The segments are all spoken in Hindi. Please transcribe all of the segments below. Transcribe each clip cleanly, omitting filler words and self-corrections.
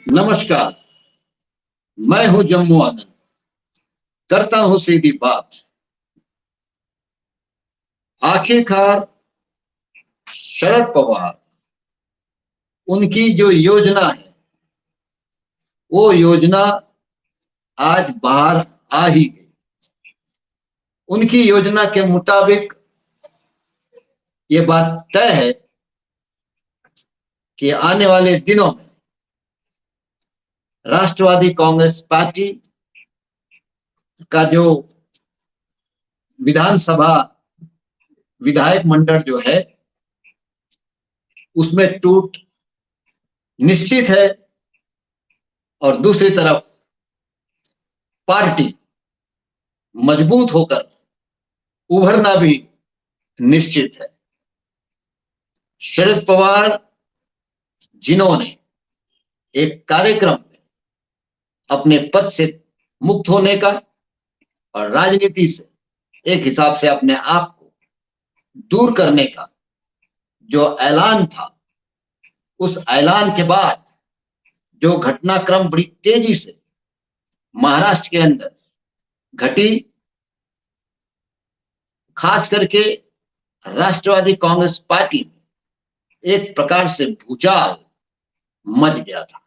नमस्कार। मैं हूं जम्मू आनंद। करता हूं सीधी बात। आखिरकार शरद पवार, उनकी जो योजना है वो योजना आज बाहर आ ही गई। उनकी योजना के मुताबिक ये बात तय है कि आने वाले दिनों में राष्ट्रवादी कांग्रेस पार्टी का जो विधानसभा विधायक मंडल जो है उसमें टूट निश्चित है, और दूसरी तरफ पार्टी मजबूत होकर उभरना भी निश्चित है। शरद पवार, जिन्होंने एक कार्यक्रम में अपने पद से मुक्त होने का और राजनीति से एक हिसाब से अपने आप को दूर करने का जो ऐलान था, उस ऐलान के बाद जो घटनाक्रम बड़ी तेजी से महाराष्ट्र के अंदर घटी, खास करके राष्ट्रवादी कांग्रेस पार्टी में एक प्रकार से भूचाल मच गया था।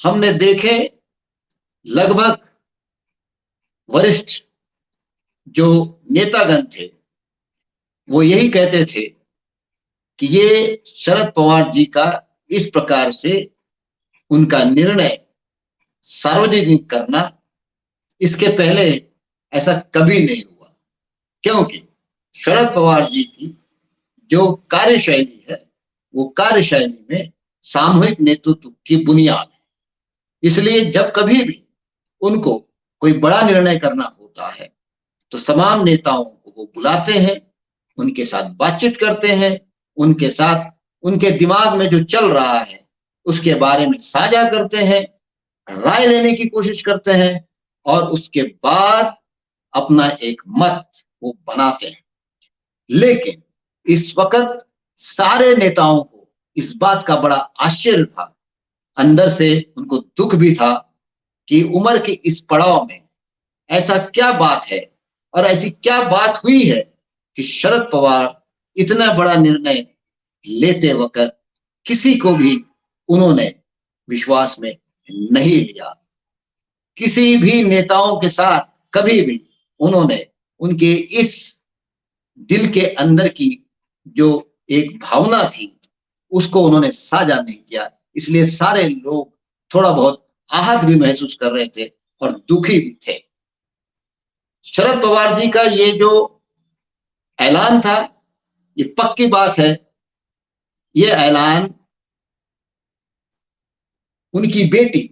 हमने देखे लगभग वरिष्ठ जो नेतागण थे वो यही कहते थे कि ये शरद पवार जी का इस प्रकार से उनका निर्णय सार्वजनिक करना, इसके पहले ऐसा कभी नहीं हुआ। क्योंकि शरद पवार जी की जो कार्यशैली है वो कार्यशैली में सामूहिक नेतृत्व की बुनियाद है। इसलिए जब कभी भी उनको कोई बड़ा निर्णय करना होता है तो तमाम नेताओं को वो बुलाते हैं, उनके साथ बातचीत करते हैं, उनके साथ उनके दिमाग में जो चल रहा है उसके बारे में साझा करते हैं, राय लेने की कोशिश करते हैं और उसके बाद अपना एक मत वो बनाते हैं। लेकिन इस वक्त सारे नेताओं को इस बात का बड़ा आश्चर्य था, अंदर से उनको दुख भी था कि उम्र के इस पड़ाव में ऐसा क्या बात है और ऐसी क्या बात हुई है कि शरद पवार इतना बड़ा निर्णय लेते वक्त किसी को भी उन्होंने विश्वास में नहीं लिया। किसी भी नेताओं के साथ कभी भी उन्होंने उनके इस दिल के अंदर की जो एक भावना थी उसको उन्होंने साझा नहीं किया। इसलिए सारे लोग थोड़ा बहुत आहत भी महसूस कर रहे थे और दुखी भी थे। शरद पवार जी का ये जो ऐलान था, ये पक्की बात है, ये ऐलान उनकी बेटी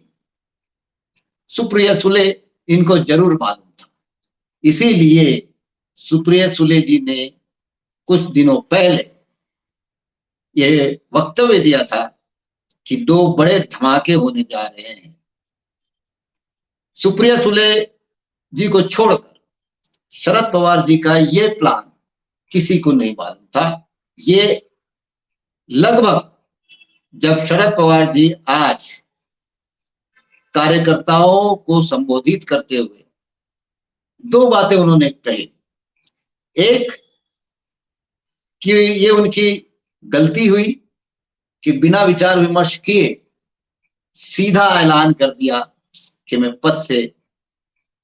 सुप्रिया सुले इनको जरूर मालूम था। इसीलिए सुप्रिया सुले जी ने कुछ दिनों पहले ये वक्तव्य दिया था कि दो बड़े धमाके होने जा रहे हैं। सुप्रिया सुले जी को छोड़कर शरद पवार जी का ये प्लान किसी को नहीं मालूम था। ये लगभग जब शरद पवार जी आज कार्यकर्ताओं को संबोधित करते हुए दो बातें उन्होंने कही। एक कि ये उनकी गलती हुई कि बिना विचार विमर्श किए सीधा ऐलान कर दिया कि मैं पद से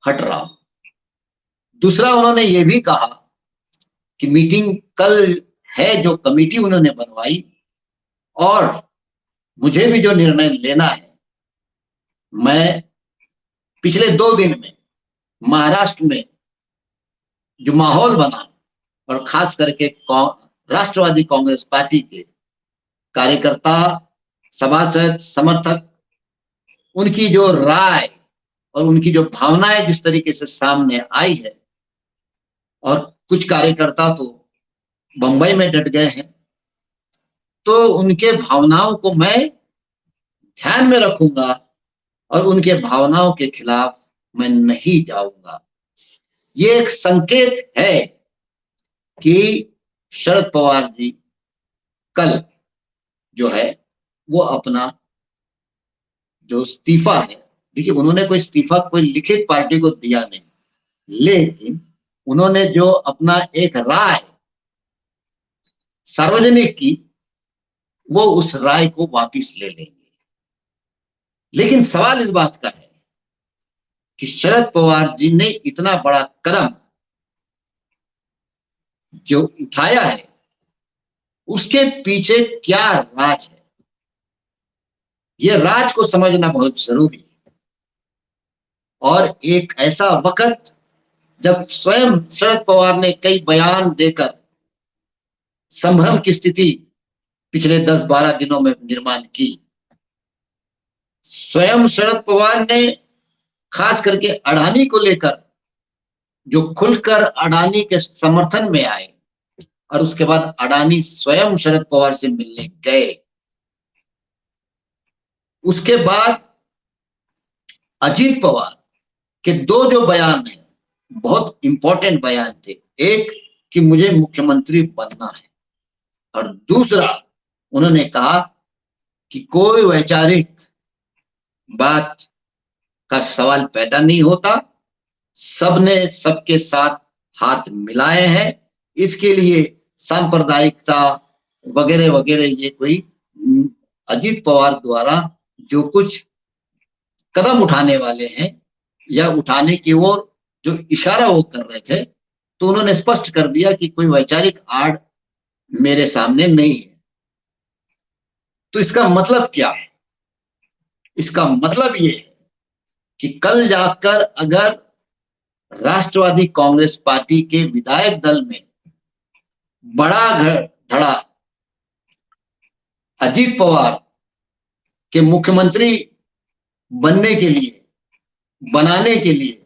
हट रहा हूं। दूसरा, उन्होंने ये भी कहा कि मीटिंग कल है जो कमेटी उन्होंने बनवाई, और मुझे भी जो निर्णय लेना है, मैं पिछले 2 दिन में महाराष्ट्र में जो माहौल बना और खास करके राष्ट्रवादी कांग्रेस पार्टी के कार्यकर्ता, सभासद, समर्थक, उनकी जो राय और उनकी जो भावनाएं जिस तरीके से सामने आई है, और कुछ कार्यकर्ता तो बंबई में डट गए हैं, तो उनके भावनाओं को मैं ध्यान में रखूंगा और उनके भावनाओं के खिलाफ मैं नहीं जाऊंगा। ये एक संकेत है कि शरद पवार जी कल जो है वो अपना जो इस्तीफा है, देखिए उन्होंने कोई इस्तीफा कोई लिखित पार्टी को दिया नहीं, लेकिन उन्होंने जो अपना एक राय सार्वजनिक की, वो उस राय को वापस ले लेंगे। लेकिन सवाल इस बात का है कि शरद पवार जी ने इतना बड़ा कदम जो उठाया है, उसके पीछे क्या राज है, ये राज को समझना बहुत जरूरी है। और एक ऐसा वक्त जब स्वयं शरद पवार ने कई बयान देकर संभ्रम की स्थिति पिछले 10-12 दिनों में निर्माण की। स्वयं शरद पवार ने खास करके अडानी को लेकर जो खुलकर अडानी के समर्थन में आए, और उसके बाद अडानी स्वयं शरद पवार से मिलने गए। उसके बाद अजीत पवार के दो जो बयान हैं, बहुत इंपॉर्टेंट बयान थे। एक कि मुझे मुख्यमंत्री बनना है, और दूसरा उन्होंने कहा कि कोई वैचारिक बात का सवाल पैदा नहीं होता, सबने सबके साथ हाथ मिलाए हैं, इसके लिए सांप्रदायिकता वगैरह वगैरह ये कोई अजीत पवार द्वारा जो कुछ कदम उठाने वाले हैं या उठाने की ओर जो इशारा वो कर रहे थे, तो उन्होंने स्पष्ट कर दिया कि कोई वैचारिक आड़ मेरे सामने नहीं है। तो इसका मतलब क्या है? इसका मतलब ये है कि कल जाकर अगर राष्ट्रवादी कांग्रेस पार्टी के विधायक दल में बड़ा धड़ा अजीत पवार के मुख्यमंत्री बनने के लिए, बनाने के लिए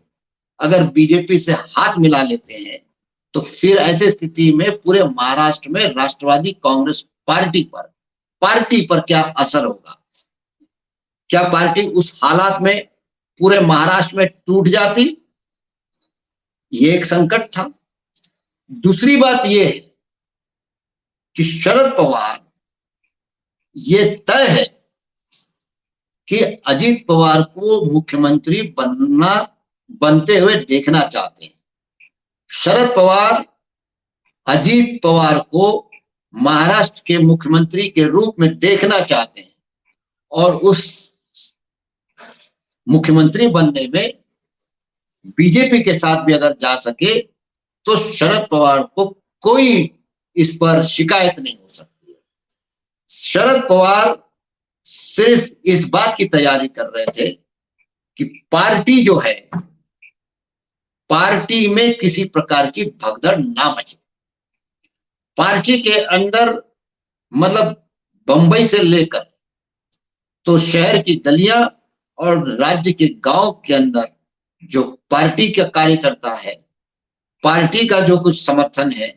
अगर बीजेपी से हाथ मिला लेते हैं, तो फिर ऐसी स्थिति में पूरे महाराष्ट्र में राष्ट्रवादी कांग्रेस पार्टी पर क्या असर होगा? क्या पार्टी उस हालात में पूरे महाराष्ट्र में टूट जाती? ये एक संकट था। दूसरी बात यह है कि शरद पवार ये तय है कि अजीत पवार को मुख्यमंत्री बनते हुए देखना चाहते हैं। शरद पवार अजीत पवार को महाराष्ट्र के मुख्यमंत्री के रूप में देखना चाहते हैं, और उस मुख्यमंत्री बनने में बीजेपी के साथ भी अगर जा सके तो शरद पवार को कोई इस पर शिकायत नहीं हो सकती है। शरद पवार सिर्फ इस बात की तैयारी कर रहे थे कि पार्टी जो है, पार्टी में किसी प्रकार की भगदड़ ना मचे। पार्टी के अंदर मतलब बंबई से लेकर तो शहर की गलियां और राज्य के गांव के अंदर जो पार्टी का कार्यकर्ता है, पार्टी का जो कुछ समर्थन है,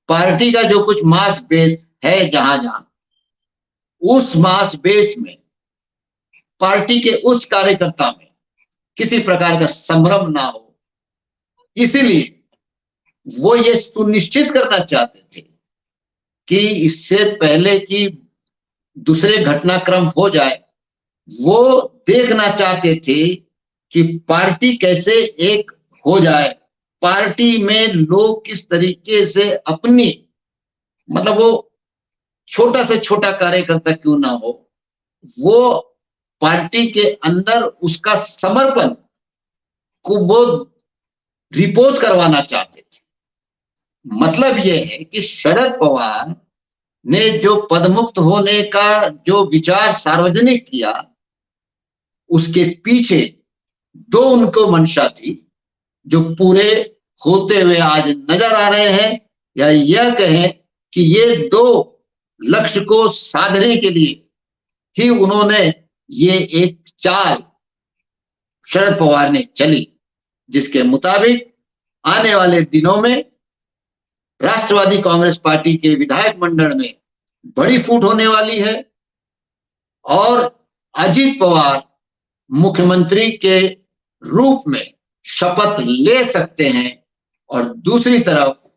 पार्टी का जो कुछ मास बेस है, जहां जहां उस मास बेस में पार्टी के उस कार्यकर्ता में किसी प्रकार का संभ्रम ना हो, इसीलिए वो ये सुनिश्चित करना चाहते थे कि इससे पहले कि दूसरे घटनाक्रम हो जाए, वो देखना चाहते थे कि पार्टी कैसे एक हो जाए, पार्टी में लोग किस तरीके से अपनी मतलब वो छोटा से छोटा कार्यकर्ता क्यों ना हो, वो पार्टी के अंदर उसका समर्पण को वो रिपोज करवाना चाहते थे। मतलब यह है कि शरद पवार ने जो पदमुक्त होने का जो विचार सार्वजनिक किया, उसके पीछे दो उनको मंशा थी जो पूरे होते हुए आज नजर आ रहे हैं, या यह कहें कि ये दो लक्ष्य को साधने के लिए ही उन्होंने ये एक चाल शरद पवार ने चली, जिसके मुताबिक आने वाले दिनों में राष्ट्रवादी कांग्रेस पार्टी के विधायक मंडल में बड़ी फूट होने वाली है, और अजीत पवार मुख्यमंत्री के रूप में शपथ ले सकते हैं, और दूसरी तरफ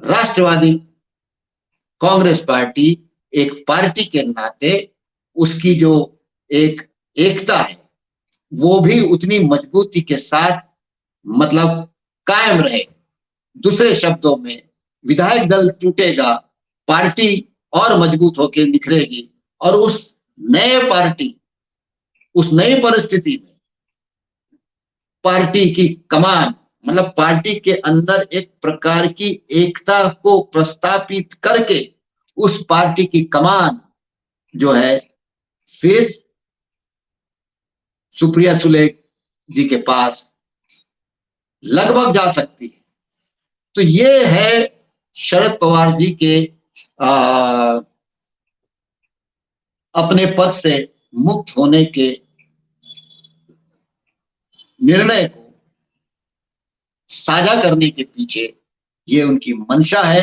राष्ट्रवादी कांग्रेस पार्टी एक पार्टी के नाते उसकी जो एक एकता है वो भी उतनी मजबूती के साथ मतलब कायम रहे। दूसरे शब्दों में विधायक दल टूटेगा, पार्टी और मजबूत होकर निखरेगी और उस नए पार्टी, उस नई परिस्थिति में पार्टी की कमान मतलब पार्टी के अंदर एक प्रकार की एकता को प्रस्तापित करके उस पार्टी की कमान जो है फिर सुप्रिया सुले जी के पास लगभग जा सकती है। तो ये है शरद पवार जी के अपने पद से मुक्त होने के निर्णय को साझा करने के पीछे ये उनकी मंशा है।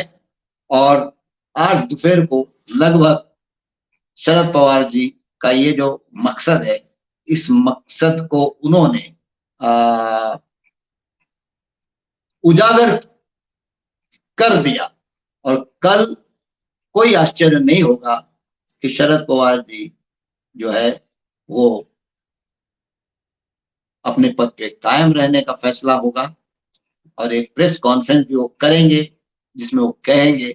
और आज दोपहर को लगभग शरद पवार जी का ये जो मकसद है, इस मकसद को उन्होंने उजागर कर दिया। और कल कोई आश्चर्य नहीं होगा कि शरद पवार जी जो है वो अपने पद पे कायम रहने का फैसला होगा और एक प्रेस कॉन्फ्रेंस भी वो करेंगे जिसमें वो कहेंगे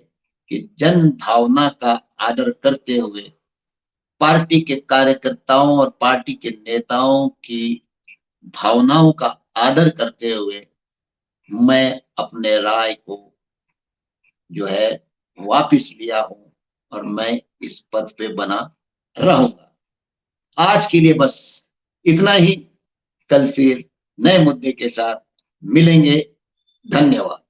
कि जन भावना का आदर करते हुए पार्टी के कार्यकर्ताओं और पार्टी के नेताओं की भावनाओं का आदर करते हुए मैं अपने राय को जो है वापिस लिया हूं और मैं इस पद पे बना रहूंगा। आज के लिए बस इतना ही। कल फिर नए मुद्दे के साथ मिलेंगे। धन्यवाद।